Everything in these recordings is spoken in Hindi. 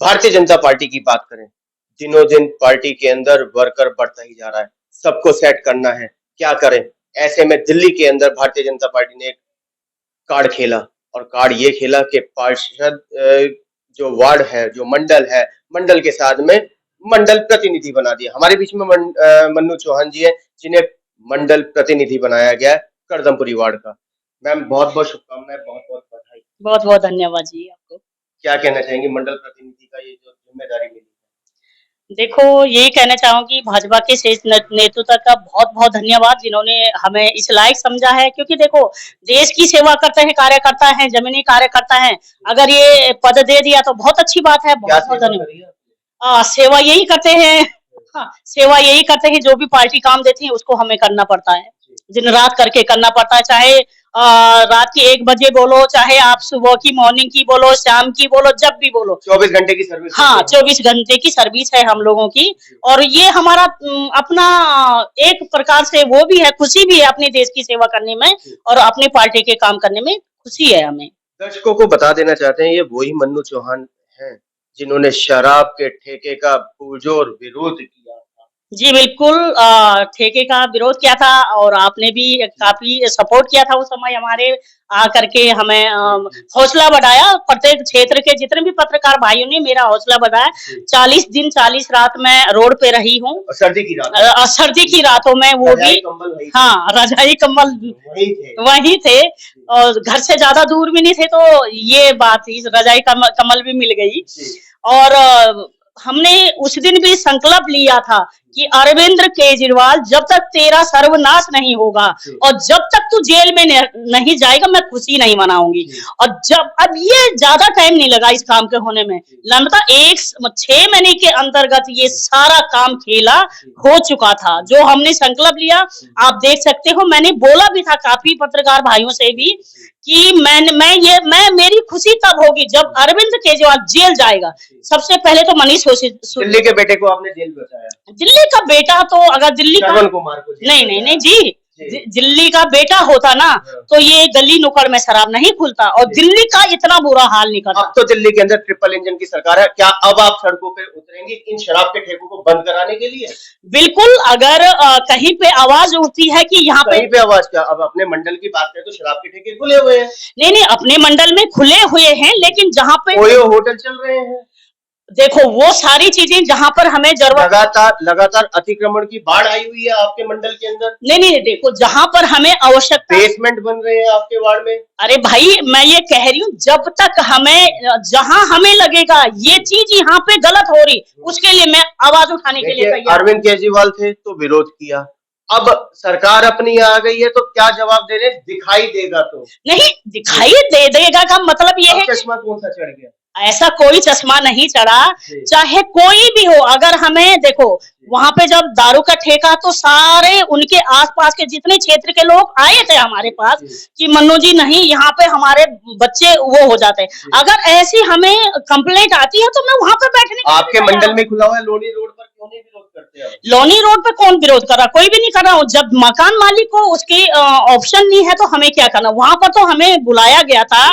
भारतीय जनता पार्टी की बात करें, दिनों दिन पार्टी के अंदर वर्कर बढ़ता ही जा रहा है, सबको सेट करना है, क्या करें? ऐसे में दिल्ली के अंदर भारतीय जनता पार्टी ने एक कार्ड खेला और कार्ड ये खेला कि पार्षद जो वार्ड है, जो मंडल है, मंडल के साथ में मंडल प्रतिनिधि बना दिया। हमारे बीच में मन्नू चौहान जी है, जिन्हें मंडल प्रतिनिधि बनाया गया है करदमपुरी वार्ड का। मैम बहुत बहुत शुभकामनाएं, बहुत बहुत बधाई। बहुत बहुत धन्यवाद जी आपको। क्या कहना चाहेंगे मंडल प्रतिनिधि का ये जो जिम्मेदारी मिली? देखो, यही कहना चाहूंगी भाजपा के शीर्ष नेतृत्व का बहुत बहुत धन्यवाद, जिन्होंने हमें इस लायक समझा है। क्योंकि देखो, देश की सेवा करते हैं कार्यकर्ता हैं, जमीनी कार्यकर्ता हैं, अगर ये पद दे दिया तो बहुत अच्छी बात है। बहुत बहुत धन्यवाद। सेवा यही करते हैं। हाँ, सेवा यही करते हैं, जो भी पार्टी काम देती है उसको हमें करना पड़ता है, दिन रात करके करना पड़ता है। चाहे रात के 1 बजे बोलो, चाहे आप सुबह की मॉर्निंग की बोलो, शाम की बोलो, जब भी बोलो। 24 घंटे की सर्विस। हाँ, 24 घंटे की सर्विस है हम लोगों की। और ये हमारा अपना एक प्रकार से वो भी है, खुशी भी है अपने देश की सेवा करने में और अपने पार्टी के काम करने में खुशी है हमें। दर्शकों को बता देना चाहते हैं, ये वही मन्नू चौहान हैं जिन्होंने शराब के ठेके का पुरजोर विरोध किया था। जी बिल्कुल, ठेके का विरोध किया था और आपने भी काफी सपोर्ट किया था उस समय हमारे करके हमें हौसला बढ़ाया। प्रत्येक क्षेत्र के जितने भी पत्रकार भाइयों ने मेरा हौसला बढ़ाया। 40 दिन 40 रात मैं रोड पे रही हूँ। सर्दी की रात, सर्दी की रातों में वो भी। हाँ, रजाई कंबल वही थे और घर से ज्यादा दूर भी नहीं थे, तो ये बात थी, रजाई कम्बल भी मिल गई। और हमने उस दिन भी संकल्प लिया था कि अरविंद केजरीवाल, जब तक तेरा सर्वनाश नहीं होगा और जब तक तू जेल में नहीं जाएगा, मैं खुशी नहीं मनाऊंगी। और जब अब ये ज्यादा टाइम नहीं लगा इस काम के होने में, लगभग 6 महीने के अंतर्गत ये सारा काम खेला हो चुका था, जो हमने संकल्प लिया। आप देख सकते हो, मैंने बोला भी था काफी पत्रकार भाइयों से भी कि मैं मेरी खुशी तब होगी जब अरविंद केजरीवाल जेल जाएगा। सबसे पहले तो मनीष दिल्ली के बेटे को आपने जेल बचाया। दिल्ली का बेटा तो अगर दिल्ली का कुमार को नहीं जी, दिल्ली का बेटा होता ना तो ये गली नुक्कड़ में शराब नहीं खुलता और दिल्ली का इतना बुरा हाल नहीं करता। अब तो दिल्ली के अंदर ट्रिपल इंजन की सरकार है, क्या अब आप सड़कों पे उतरेंगे इन शराब के ठेकों को बंद कराने के लिए? बिल्कुल, अगर कहीं पे आवाज उठती है कि यहाँ पे आवाज क्या, अब अपने मंडल की बात करें तो शराब के ठेके खुले हुए हैं। नहीं, अपने मंडल में खुले हुए हैं, लेकिन जहाँ पे ओयो होटल चल रहे हैं। देखो, वो सारी चीजें जहाँ पर हमें जरूरत, लगातार अतिक्रमण की बाढ़ आई हुई है आपके मंडल के अंदर। नहीं, देखो, जहाँ पर हमें आवश्यकता, बेसमेंट बन रहे हैं आपके वार्ड में। अरे भाई, मैं ये कह रही हूँ, जब तक जहाँ हमें लगेगा ये चीज यहाँ पे गलत हो रही, उसके लिए मैं आवाज उठाने के लिए तैयार। अरविंद केजरीवाल थे तो विरोध किया, अब सरकार अपनी आ गई है तो क्या जवाब दे रहे? दिखाई देगा तो नहीं, दिखाई देगा का मतलब ये है, चश्मा कौन सा चढ़ गया? ऐसा कोई चश्मा नहीं चढ़ा, चाहे कोई भी हो। अगर हमें देखो, वहां पे जब दारू का ठेका, तो सारे उनके आसपास के जितने क्षेत्र के लोग आए थे हमारे पास कि मन्नू जी नहीं, यहाँ पे हमारे बच्चे वो हो जाते हैं। अगर ऐसी हमें कंप्लेंट आती है तो मैं वहां पे बैठने। आपके मंडल में खुला हुआ है लोनी रोड पर, क्यों नहीं विरोध करते हैं? लोनी रोड पे कौन विरोध कर रहा? कोई भी नहीं कर रहा। जब मकान मालिक को उसकी ऑप्शन नहीं है तो हमें क्या करना? वहां पर तो हमें बुलाया गया था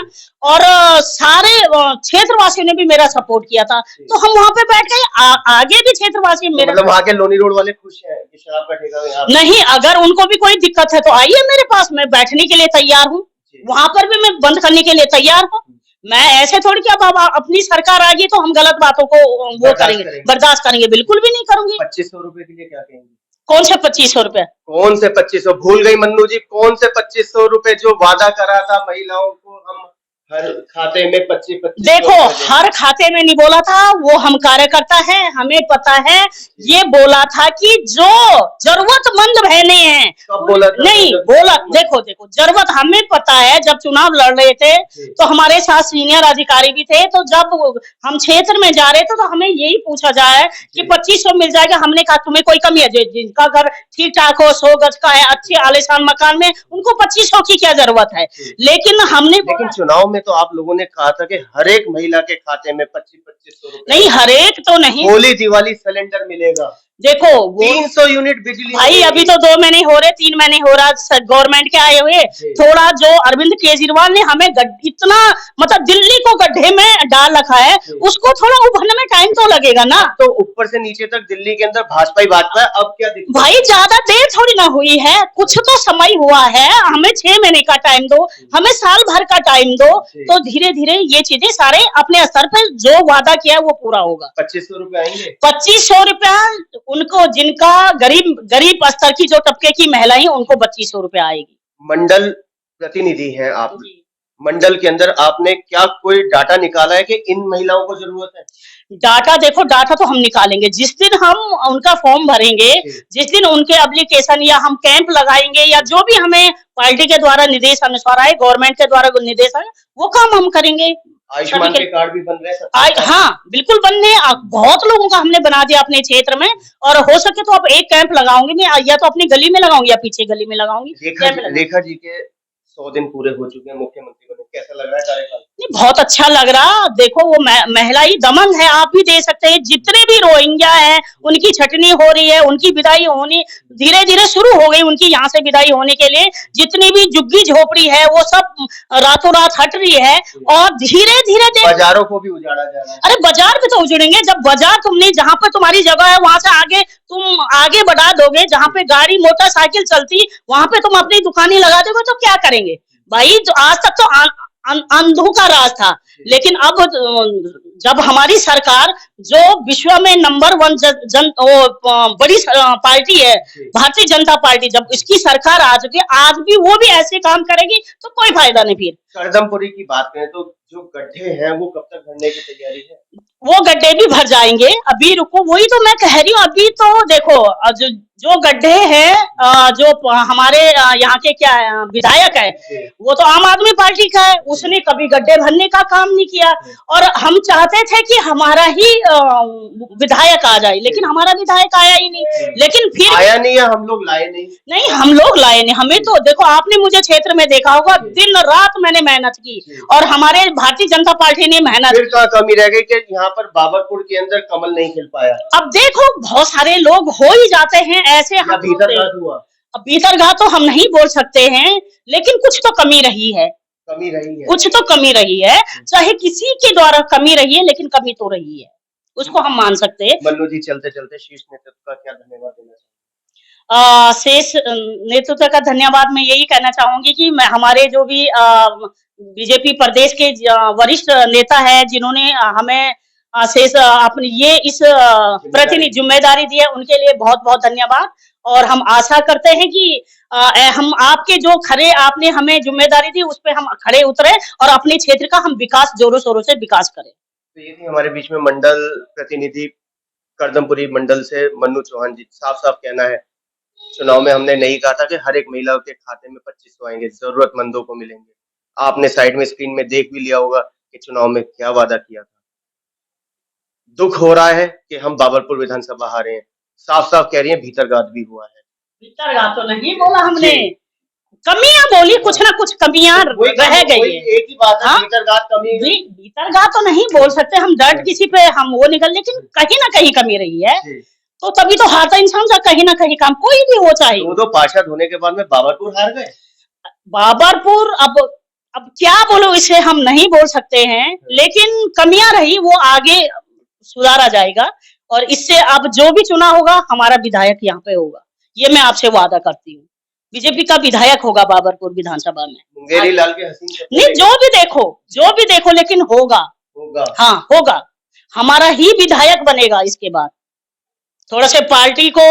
और सारे क्षेत्रवासियों ने भी मेरा सपोर्ट किया था, तो हम वहां पे बैठ गए। आगे भी क्षेत्रवासी मेरा, मतलब वहां के लोनी रोड वाले खुश हैं कि शराब का ठेका नहीं, अगर उनको भी कोई दिक्कत है तो आइए मेरे पास, मैं बैठने के लिए तैयार हूँ। वहां पर भी मैं बंद करने के लिए तैयार हूँ। मैं ऐसे थोड़ी कि अब अपनी सरकार आ गई तो हम गलत बातों को वो करेंगे, बर्दाश्त करेंगे, बिल्कुल भी नहीं करूंगी। 2500 रुपए के लिए क्या कहेंगे? कौन से 2500 रुपए? कौन से 2500? भूल गई मन्नू जी, कौन से 2500 रुपए जो वादा करा था महिलाओं को? हम हर खाते में 25। देखो, हर खाते में नहीं बोला था, वो हम कार्यकर्ता है, हमें पता है। ये बोला था कि जो जरूरतमंद बहनें हैं, बोला नहीं बोला। देखो, जरूरत हमें पता है। जब चुनाव लड़ रहे थे तो हमारे साथ सीनियर अधिकारी भी थे, तो जब हम क्षेत्र में जा रहे थे तो हमें यही पूछा जाए कि 2500 मिल जाएगा। हमने कहा तुम्हें कोई कमी है? जिनका घर ठीक ठाक हो, 100 गज का है, अच्छे आलीशान मकान में, उनको 2500 की क्या जरूरत है? लेकिन चुनाव तो आप लोगों ने कहा था कि हर एक महिला के खाते में 2500 रुपए। नहीं, हर एक तो नहीं, होली दिवाली सिलेंडर मिलेगा। देखो वो 300 यूनिट बिजली भाई अभी तो 2 महीने हो रहे, 3 महीने हो रहा गवर्नमेंट के आए हुए। थोड़ा जो अरविंद केजरीवाल ने हमें इतना मतलब दिल्ली को गड्ढे में डाल रखा है, उसको थोड़ा उभरने में टाइम तो लगेगा ना। तो ऊपर से नीचे तक दिल्ली के अंदर भाजपा ही भाजपा है, अब क्या दिक्कत? भाई ज्यादा देर थोड़ी ना हुई है, कुछ तो समय हुआ है, हमें 6 महीने का टाइम दो, हमें साल भर का टाइम दो, तो धीरे धीरे ये चीजें सारे अपने स्तर पर जो वादा किया है वो पूरा होगा। 2500 रुपए आएंगे, 2500 रुपया उनको, जिनका गरीब स्तर की जो तबके की महिलाएं, उनको 2500 रुपया आएगी। मंडल प्रतिनिधि हैं आप, मंडल के अंदर आपने क्या कोई डाटा निकाला है कि इन महिलाओं को जरूरत है? डाटा देखो, डाटा तो हम निकालेंगे जिस दिन हम उनका फॉर्म भरेंगे, जिस दिन उनके एप्लीकेशन या हम कैंप लगाएंगे, या जो भी हमें पार्टी के द्वारा निर्देश अनुसार आए, गवर्नमेंट के द्वारा निर्देश आए, वो काम हम करेंगे। आयुष्मान के कार्ड भी बन रहे हैं? हाँ बिल्कुल बन रहे हैं, बहुत लोगों का हमने बना दिया अपने क्षेत्र में, और हो सके तो अब एक कैंप लगाऊंगी मैं, या तो अपनी गली में लगाऊंगी या पीछे गली में लगाऊंगी। रेखा जी के 100 दिन पूरे हो चुके हैं मुख्यमंत्री बने, कैसा लग रहा है कार्यकाल? बहुत अच्छा लग रहा। देखो वो महिला ही दमंग है, आप भी देख सकते हैं, जितने भी रोहिंग्या हैं उनकी छटनी हो रही है, उनकी विदाई होनी धीरे धीरे शुरू हो गई, उनकी यहाँ से विदाई होने के लिए जितनी भी झुग्गी झोपड़ी है वो सब रातों रात हट रही है, और धीरे धीरे बाजारों को भी उजाड़ा जा रहा है। अरे बाजार भी तो उजड़ेंगे, जब बाजार तुमने जहाँ पर तुम्हारी जगह है वहां से आगे तुम आगे बढ़ा दोगे, जहाँ पे गाड़ी मोटरसाइकिल चलती वहां पे तुम अपनी दुकानें लगा दोगे, तो क्या करेंगे भाई? तो आज तक तो अंधों का राज था, लेकिन अब जब हमारी सरकार, जो विश्व में नंबर 1 बड़ी पार्टी है भारतीय जनता पार्टी, जब इसकी सरकार आ चुकी है, आज भी वो भी ऐसे काम करेगी तो कोई फायदा नहीं। फिर करदमपुरी की बात करें तो जो गड्ढे हैं वो कब तक भरने की तैयारी है? वो गड्ढे भी भर जाएंगे, अभी रुको, वही तो मैं कह रही हूँ। अभी तो देखो जो गड्ढे हैं, जो हमारे यहाँ के क्या विधायक है, वो तो आम आदमी पार्टी का है, उसने कभी गड्ढे भरने का काम नहीं किया, और हम चाहते थे कि हमारा ही विधायक आ जाए, लेकिन हमारा विधायक आया ही नहीं। लेकिन फिर आया नहीं, या हम लोग लाए नहीं? नहीं, हम लोग लाए नहीं। हमें तो देखो, आपने मुझे क्षेत्र में देखा होगा, दिन रात मैंने मेहनत की, और हमारे भारतीय जनता पार्टी ने मेहनत। फिर क्या कमी रह गई कि यहाँ पर बाबरपुर के अंदर कमल नहीं खिल पाया? अब देखो, बहुत सारे लोग हो ही जाते हैं ऐसे, हम भीतरघात हुआ। अब भीतरघात तो हम नहीं बोल सकते हैं, लेकिन कुछ तो कमी रही है, कुछ तो कमी रही है, चाहे किसी के द्वारा कमी रही है, लेकिन कमी तो रही है, उसको हम मान सकते हैं। मन्नू जी, चलते चलते शीर्ष नेतृत्व का क्या धन्यवाद देना चाहिए? शेष नेतृत्व का धन्यवाद मैं यही कहना चाहूंगी कि मैं हमारे जो भी बीजेपी प्रदेश के वरिष्ठ नेता है, जिन्होंने हमें शेष अपनी ये इस प्रतिनिधि जिम्मेदारी दी है, उनके लिए बहुत बहुत धन्यवाद। और हम आशा करते हैं कि हम आपके जो खरे आपने हमें जिम्मेदारी दी, उस पर हम खड़े उतरे और अपने क्षेत्र का हम विकास जोरों शोरों से विकास करें। तो ये थी हमारे बीच में मंडल प्रतिनिधि करदमपुरी मंडल से मन्नू चौहान जी। साफ साफ कहना है, चुनाव में हमने नहीं कहा था कि हर एक महिला के खाते में 2500 आएंगे, जरूरतमंदों को मिलेंगे। आपने साइड में स्क्रीन में देख भी लिया होगा कि चुनाव में क्या वादा किया था। दुख हो रहा है कि हम बाबरपुर विधानसभा हारे हैं। साफ साफ कह रही है, भीतरघात भी हुआ है। भीतरघात तो नहीं बोला हमने, कमियां बोली, कुछ ना कुछ कमियां रह गई है। एक ही बात है, भीतरघात कमी। भीतरघात तो नहीं बोल सकते हम, डट किसी पे हम वो निकल, लेकिन कहीं ना कहीं कमी रही है, तो तभी तो हारता इंसान का कहीं ना कहीं काम, कोई भी हो चाहे। दो पार्षद होने के बाद में बाबरपुर हार गए। बाबरपुर अब क्या बोलो, इसे हम नहीं बोल सकते हैं, लेकिन कमियां रही, वो आगे सुधारा जाएगा, और इससे अब जो भी चुना होगा हमारा विधायक यहाँ पे होगा, ये मैं आपसे वादा करती हूँ। बीजेपी का विधायक होगा बाबरपुर विधानसभा में। मुंगेरी लाल के हसीन नहीं, जो भी देखो, लेकिन होगा। हाँ होगा, हमारा ही विधायक बनेगा। इसके बाद थोड़ा से पार्टी को